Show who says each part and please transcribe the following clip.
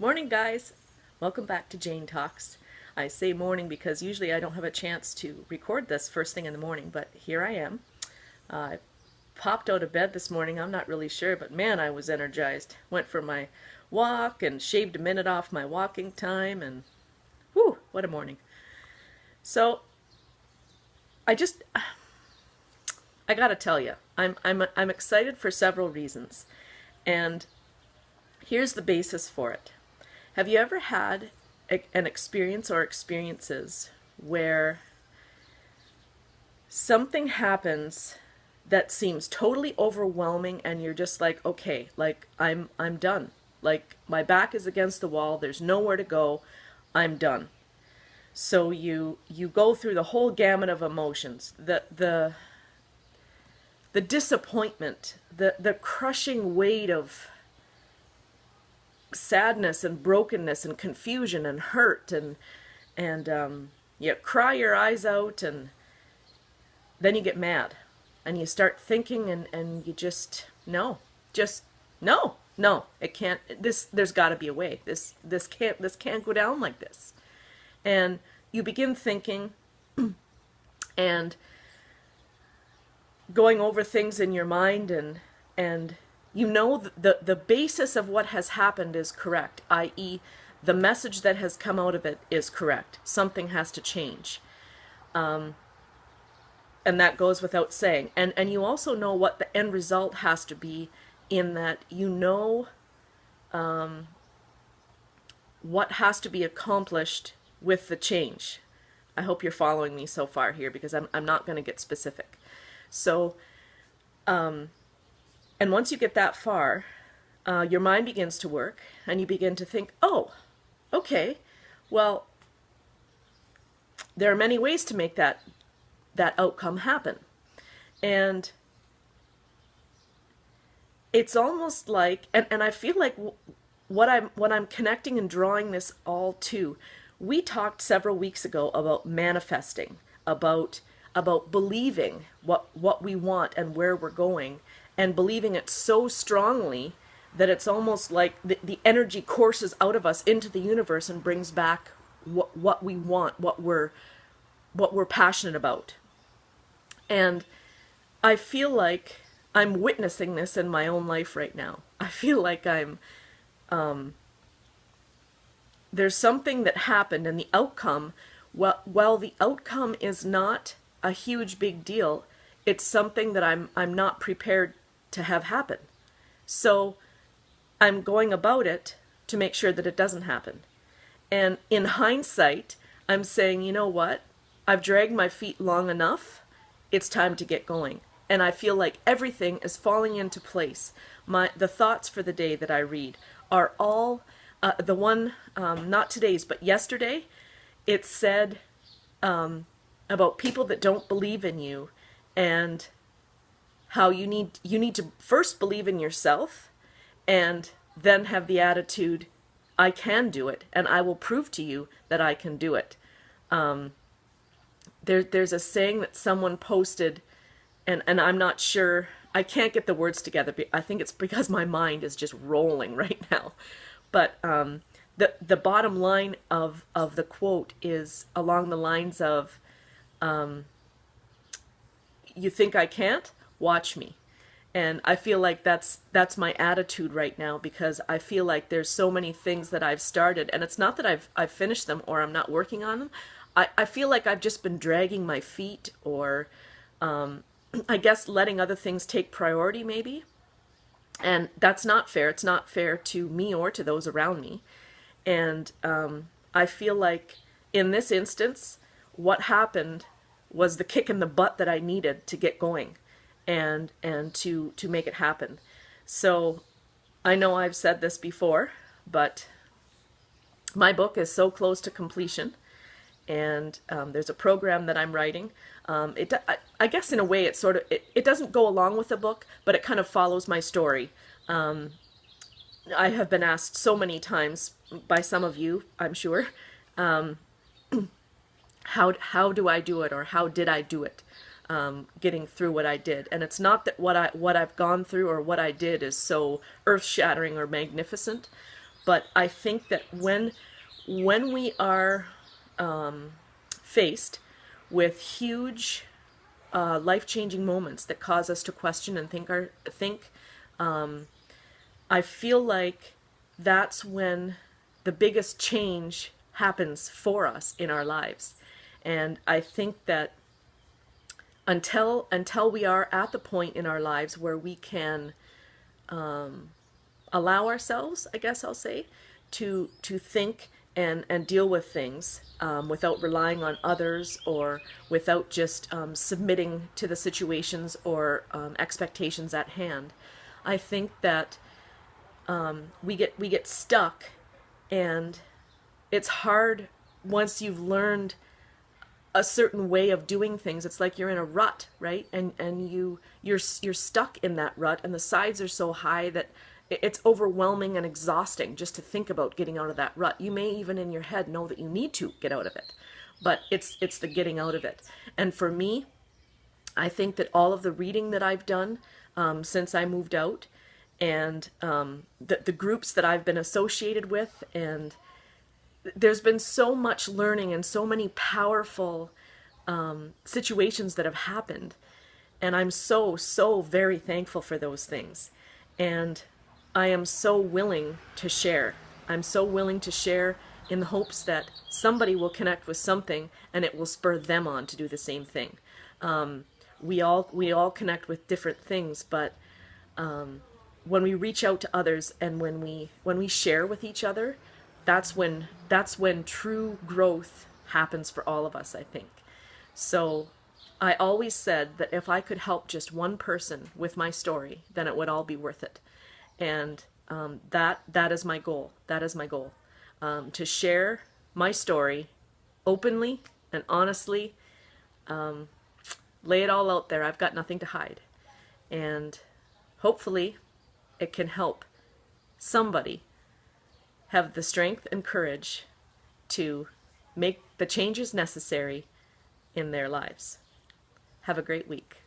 Speaker 1: Morning, guys. Welcome back to Jane Talks. I say morning because usually I don't have a chance to record this first thing in the morning, but here I am. I popped out of bed this morning. I'm not really sure, but man, I was energized. Went for my walk and shaved a minute off my walking time, and whew, what a morning. So I just, I gotta tell you, I'm excited for several reasons, and here's the basis for it. Have you ever had an experience or experiences where something happens that seems totally overwhelming and you're just like, okay, like I'm done. Like my back is against the wall, there's nowhere to go. I'm done. So you go through the whole gamut of emotions. The disappointment, the crushing weight of sadness and brokenness and confusion and hurt, and you cry your eyes out, and then you get mad and you start thinking, and you just no, it can't, there's got to be a way, this can't go down like this. And you begin thinking and going over things in your mind, and you know the basis of what has happened is correct, i.e. the message that has come out of it is correct. Something has to change. And that goes without saying. And you also know what the end result has to be, in that you know what has to be accomplished with the change. I hope you're following me so far here, because I'm not going to get specific. So, and once you get that far, your mind begins to work, and you begin to think, oh, okay, well, there are many ways to make that outcome happen. And it's almost like, and I feel like what I'm connecting and drawing this all to, we talked several weeks ago about manifesting, about believing what we want and where we're going, and believing it so strongly that it's almost like the energy courses out of us into the universe and brings back what we want, what we're passionate about. And I feel like I'm witnessing this in my own life right now. I feel like there's something that happened, and the outcome, while the outcome is not a huge big deal, it's something that I'm not prepared to have happen. So I'm going about it to make sure that it doesn't happen. And in hindsight, I'm saying, you know what? I've dragged my feet long enough. It's time to get going. And I feel like everything is falling into place. The thoughts for the day that I read are all the one, not today's, but yesterday. It said about people that don't believe in you, and how you need to first believe in yourself, and then have the attitude, I can do it, and I will prove to you that I can do it. There's a saying that someone posted, and I'm not sure, I can't get the words together. I think it's because my mind is just rolling right now. But the bottom line of the quote is along the lines of, you think I can't? Watch me. And I feel like that's my attitude right now, because I feel like there's so many things that I've started, and it's not that I've finished them or I'm not working on them. I feel like I've just been dragging my feet, or I guess letting other things take priority maybe. And that's not fair. It's not fair to me or to those around me. And I feel like in this instance, what happened was the kick in the butt that I needed to get going, and to make it happen. So I know I've said this before, but my book is so close to completion, and there's a program that I'm writing. I guess in a way it doesn't go along with the book, but it kind of follows my story. I have been asked so many times by some of you, I'm sure, how do I do it, or how did I do it, getting through what I did. And it's not that what I've gone through or what I did is so earth-shattering or magnificent, But I think that when we are faced with huge life-changing moments that cause us to question and think, I feel like that's when the biggest change happens for us in our lives. And I think that until we are at the point in our lives where we can allow ourselves, I guess I'll say, to think and deal with things without relying on others, or without just submitting to the situations or expectations at hand. I think that we get stuck, and it's hard once you've learned a certain way of doing things. It's like you're in a rut, right? And you're stuck in that rut, and the sides are so high that it's overwhelming and exhausting just to think about getting out of that rut. You may even in your head know that you need to get out of it, but it's the getting out of it. And for me, I think that all of the reading that I've done since I moved out, and the groups that I've been associated with, and there's been so much learning and so many powerful situations that have happened. And I'm so very thankful for those things. And I am so willing to share. I'm so willing to share in the hopes that somebody will connect with something and it will spur them on to do the same thing. We all connect with different things, but when we reach out to others and when we share with each other, that's when true growth happens for all of us, I think. So I always said that if I could help just one person with my story, then it would all be worth it. And that is my goal. That is my goal. To share my story openly and honestly, lay it all out there. I've got nothing to hide. And hopefully it can help somebody have the strength and courage to make the changes necessary in their lives. Have a great week.